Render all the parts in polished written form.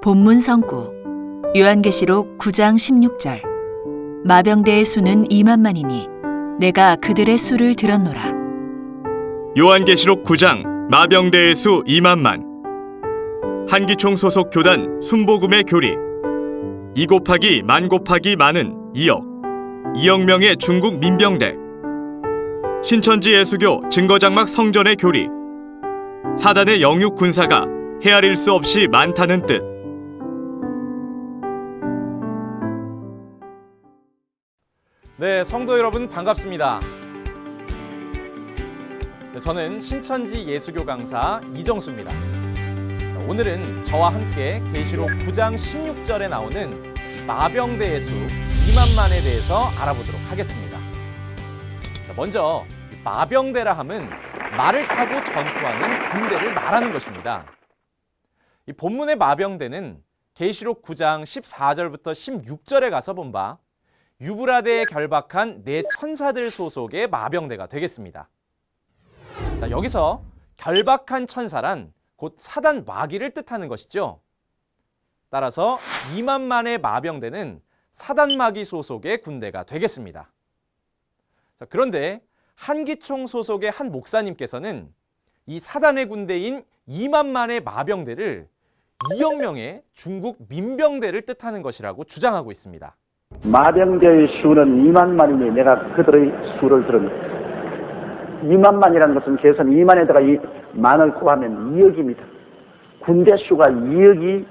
본문 성구 요한계시록 9장 16절 마병대의 수는 2만만이니 내가 그들의 수를 들었노라. 요한계시록 9장 마병대의 수 2만만. 한기총 소속 교단 순복음의 교리. 2 곱하기 만 곱하기 만은 2억 명의 중국 민병대. 신천지 예수교 증거장막 성전의 교리. 사단의 영육 군사가 헤아릴 수 없이 많다는 뜻. 네, 성도 여러분 반갑습니다. 저는 신천지 예수교 강사 이정수입니다. 오늘은 저와 함께 계시록 9장 16절에 나오는 마병대의 수 2만만에 대해서 알아보도록 하겠습니다. 먼저 마병대라 함은 말을 타고 전투하는 군대를 말하는 것입니다. 이 본문의 마병대는 계시록 9장 14절부터 16절에 가서 본 바 유브라데에 결박한 네 천사들 소속의 마병대가 되겠습니다. 자, 여기서 결박한 천사란 곧 사단 마귀를 뜻하는 것이죠. 따라서 2만만의 마병대는 사단 마귀 소속의 군대가 되겠습니다. 자, 그런데 한기총 소속의 한 목사님께서는 이 사단의 군대인 2만만의 마병대를 2억 명의 중국 민병대를 뜻하는 것이라고 주장하고 있습니다. 마병대의 수는 2만만이니 내가 그들의 수를 들었노라. 2만만이라는 것은 계산 2만에다가 이 만을 곱하면 2억입니다. 군대 수가 2억이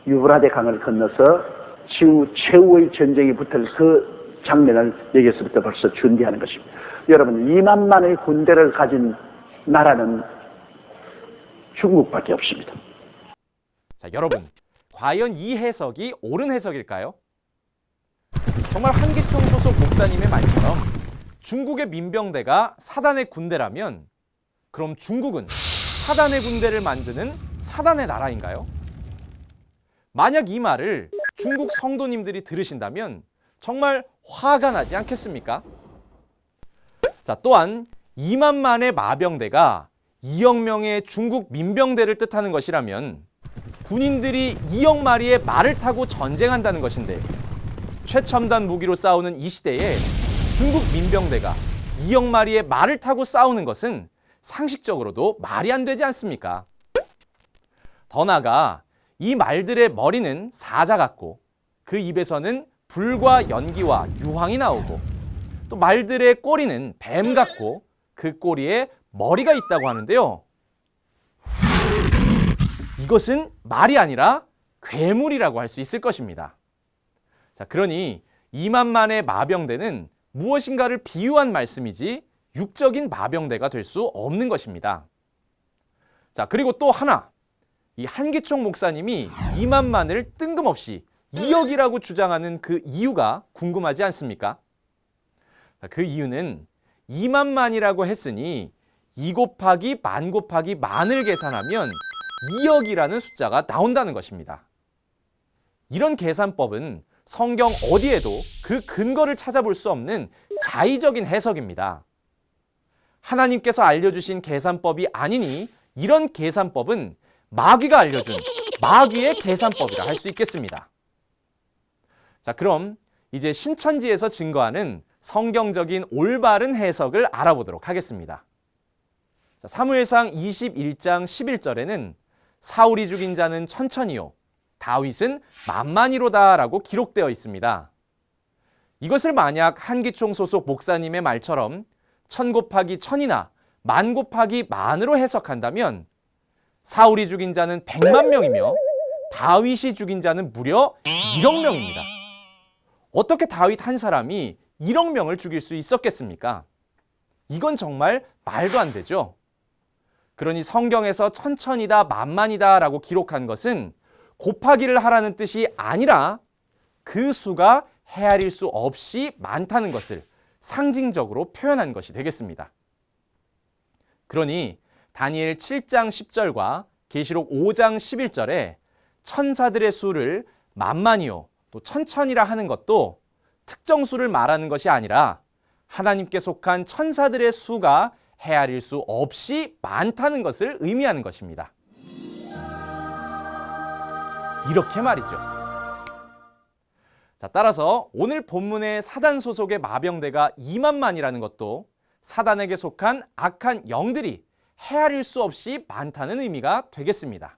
유브라데 강을 건너서 최후의 전쟁이 붙을 그 장면을 여기서부터 벌써 준비하는 것입니다. 여러분, 2만만의 군대를 가진 나라는 중국밖에 없습니다. 자, 여러분, 과연 이 해석이 옳은 해석일까요? 정말 한기총 소속 목사님의 말처럼 중국의 민병대가 사단의 군대라면 그럼 중국은 사단의 군대를 만드는 사단의 나라인가요? 만약 이 말을 중국 성도님들이 들으신다면 정말 화가 나지 않겠습니까? 자, 또한 2만만의 마병대가 2억 명의 중국 민병대를 뜻하는 것이라면 군인들이 2억 마리의 말을 타고 전쟁한다는 것인데 최첨단 무기로 싸우는 이 시대에 중국 민병대가 2억 마리의 말을 타고 싸우는 것은 상식적으로도 말이 안 되지 않습니까? 더 나아가 이 말들의 머리는 사자 같고 그 입에서는 불과 연기와 유황이 나오고 또 말들의 꼬리는 뱀 같고 그 꼬리에 머리가 있다고 하는데요. 이것은 말이 아니라 괴물이라고 할 수 있을 것입니다. 자, 그러니 2만만의 마병대는 무엇인가를 비유한 말씀이지 육적인 마병대가 될 수 없는 것입니다. 자, 그리고 또 하나, 이 한기총 목사님이 2만만을 뜬금없이 2억이라고 주장하는 그 이유가 궁금하지 않습니까? 자, 그 이유는 2만만이라고 했으니 2 곱하기 만 곱하기 만을 계산하면 2억이라는 숫자가 나온다는 것입니다. 이런 계산법은 성경 어디에도 그 근거를 찾아볼 수 없는 자의적인 해석입니다. 하나님께서 알려주신 계산법이 아니니 이런 계산법은 마귀가 알려준 마귀의 계산법이라 할 수 있겠습니다. 자, 그럼 이제 신천지에서 증거하는 성경적인 올바른 해석을 알아보도록 하겠습니다. 자, 사무엘상 21장 11절에는 사울이 죽인 자는 천천히요 다윗은 만만이로다 라고 기록되어 있습니다. 이것을 만약 한기총 소속 목사님의 말처럼 1000 곱하기 1000이나 만 곱하기 만으로 해석한다면 사울이 죽인 자는 100만 명이며 다윗이 죽인 자는 무려 1억 명입니다. 어떻게 다윗 한 사람이 1억 명을 죽일 수 있었겠습니까? 이건 정말 말도 안 되죠. 그러니 성경에서 천천이다 만만이다 라고 기록한 것은 곱하기를 하라는 뜻이 아니라 그 수가 헤아릴 수 없이 많다는 것을 상징적으로 표현한 것이 되겠습니다. 그러니 다니엘 7장 10절과 계시록 5장 11절에 천사들의 수를 만만이요 또 천천이라 하는 것도 특정 수를 말하는 것이 아니라 하나님께 속한 천사들의 수가 헤아릴 수 없이 많다는 것을 의미하는 것입니다. 이렇게 말이죠. 자, 따라서 오늘 본문의 사단 소속의 마병대가 2만만이라는 것도 사단에게 속한 악한 영들이 헤아릴 수 없이 많다는 의미가 되겠습니다.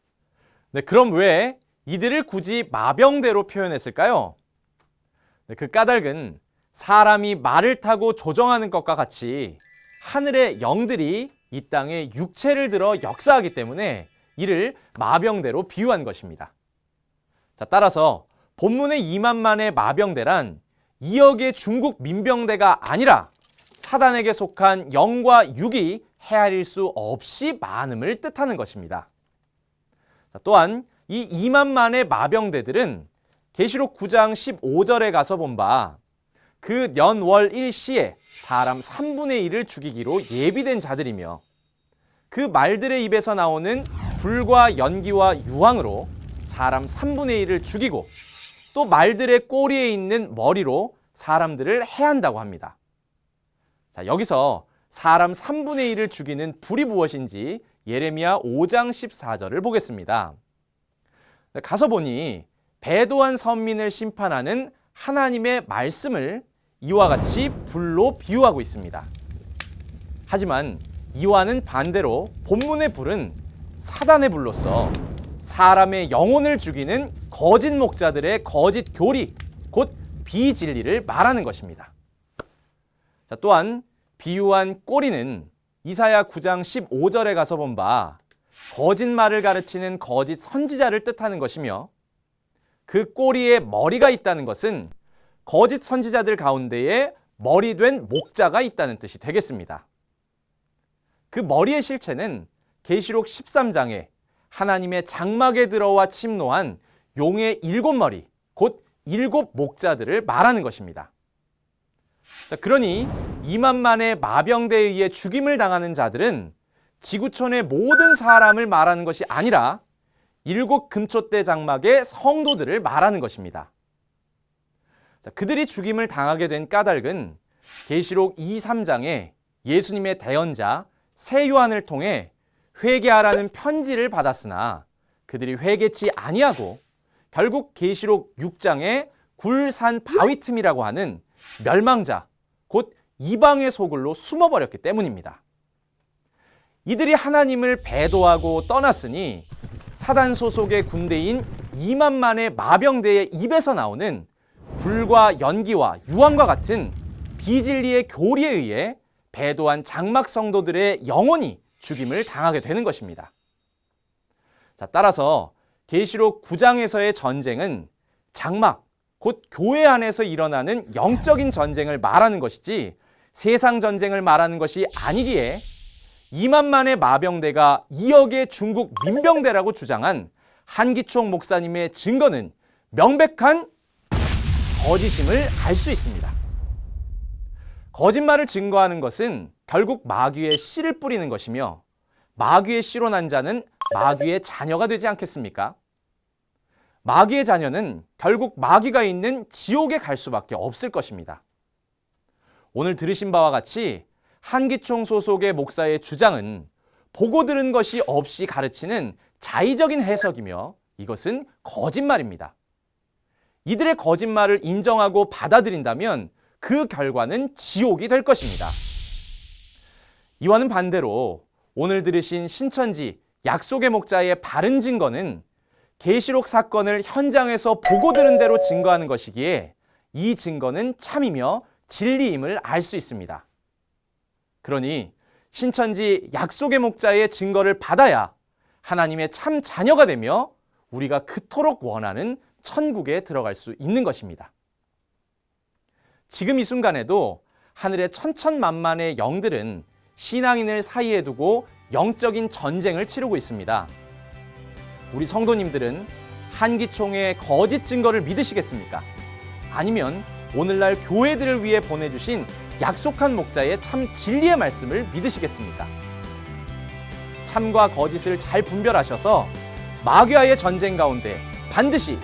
네, 그럼 왜 이들을 굳이 마병대로 표현했을까요? 네, 그 까닭은 사람이 말을 타고 조정하는 것과 같이 하늘의 영들이 이 땅에 육체를 들어 역사하기 때문에 이를 마병대로 비유한 것입니다. 자, 따라서 본문의 2만만의 마병대란 2억의 중국 민병대가 아니라 사단에게 속한 영과 육이 헤아릴 수 없이 많음을 뜻하는 것입니다. 자, 또한 이 2만만의 마병대들은 계시록 9장 15절에 가서 본 바 그 년월 일시에 사람 3분의 1을 죽이기로 예비된 자들이며 그 말들의 입에서 나오는 불과 연기와 유황으로 사람 3분의 1을 죽이고 또 말들의 꼬리에 있는 머리로 사람들을 해한다고 합니다. 자, 여기서 사람 3분의 1을 죽이는 불이 무엇인지 예레미야 5장 14절을 보겠습니다. 가서 보니 배도한 선민을 심판하는 하나님의 말씀을 이와 같이 불로 비유하고 있습니다. 하지만 이와는 반대로 본문의 불은 사단의 불로서 사람의 영혼을 죽이는 거짓 목자들의 거짓 교리, 곧 비진리를 말하는 것입니다. 자, 또한 비유한 꼬리는 이사야 9장 15절에 가서 본 바 거짓말을 가르치는 거짓 선지자를 뜻하는 것이며 그 꼬리에 머리가 있다는 것은 거짓 선지자들 가운데에 머리 된 목자가 있다는 뜻이 되겠습니다. 그 머리의 실체는 계시록 13장에 하나님의 장막에 들어와 침노한 용의 7머리, 곧 7 목자들을 말하는 것입니다. 자, 그러니 2만만의 마병대에 의해 죽임을 당하는 자들은 지구촌의 모든 사람을 말하는 것이 아니라 7 금촛대 장막의 성도들을 말하는 것입니다. 자, 그들이 죽임을 당하게 된 까닭은 계시록 2, 3장에 예수님의 대언자 새 요한을 통해 회개하라는 편지를 받았으나 그들이 회개치 아니하고 결국 계시록 6장에 굴산 바위 틈이라고 하는 멸망자, 곧 이방의 소굴로 숨어버렸기 때문입니다. 이들이 하나님을 배도하고 떠났으니 사단 소속의 군대인 2만만의 마병대의 입에서 나오는 불과 연기와 유황과 같은 비진리의 교리에 의해 배도한 장막 성도들의 영혼이 죽임을 당하게 되는 것입니다. 자, 따라서 계시록 9장에서의 전쟁은 장막, 곧 교회 안에서 일어나는 영적인 전쟁을 말하는 것이지 세상 전쟁을 말하는 것이 아니기에 2만만의 마병대가 2억의 중국 민병대라고 주장한 한기총 목사님의 증거는 명백한 거짓임을 알 수 있습니다. 거짓말을 증거하는 것은 결국 마귀의 씨를 뿌리는 것이며 마귀의 씨로 난 자는 마귀의 자녀가 되지 않겠습니까? 마귀의 자녀는 결국 마귀가 있는 지옥에 갈 수밖에 없을 것입니다. 오늘 들으신 바와 같이 한기총 소속의 목사의 주장은 보고 들은 것이 없이 가르치는 자의적인 해석이며 이것은 거짓말입니다. 이들의 거짓말을 인정하고 받아들인다면 그 결과는 지옥이 될 것입니다. 이와는 반대로 오늘 들으신 신천지 약속의 목자의 바른 증거는 계시록 사건을 현장에서 보고 들은 대로 증거하는 것이기에 이 증거는 참이며 진리임을 알 수 있습니다. 그러니 신천지 약속의 목자의 증거를 받아야 하나님의 참 자녀가 되며 우리가 그토록 원하는 천국에 들어갈 수 있는 것입니다. 지금 이 순간에도 하늘의 천천만만의 영들은 신앙인을 사이에 두고 영적인 전쟁을 치르고 있습니다. 우리 성도님들은 한기총의 거짓 증거를 믿으시겠습니까? 아니면 오늘날 교회들을 위해 보내주신 약속한 목자의 참 진리의 말씀을 믿으시겠습니까? 참과 거짓을 잘 분별하셔서 마귀와의 전쟁 가운데 반드시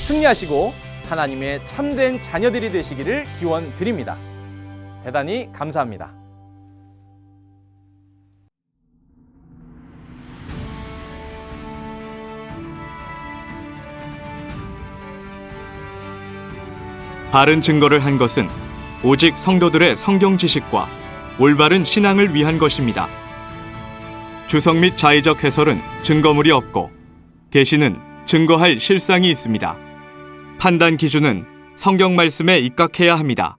승리하시고 하나님의 참된 자녀들이 되시기를 기원드립니다. 대단히 감사합니다. 바른 증거를 한 것은 오직 성도들의 성경 지식과 올바른 신앙을 위한 것입니다. 주석 및 자의적 해설은 증거물이 없고 계시는 증거할 실상이 있습니다. 판단 기준은 성경 말씀에 입각해야 합니다.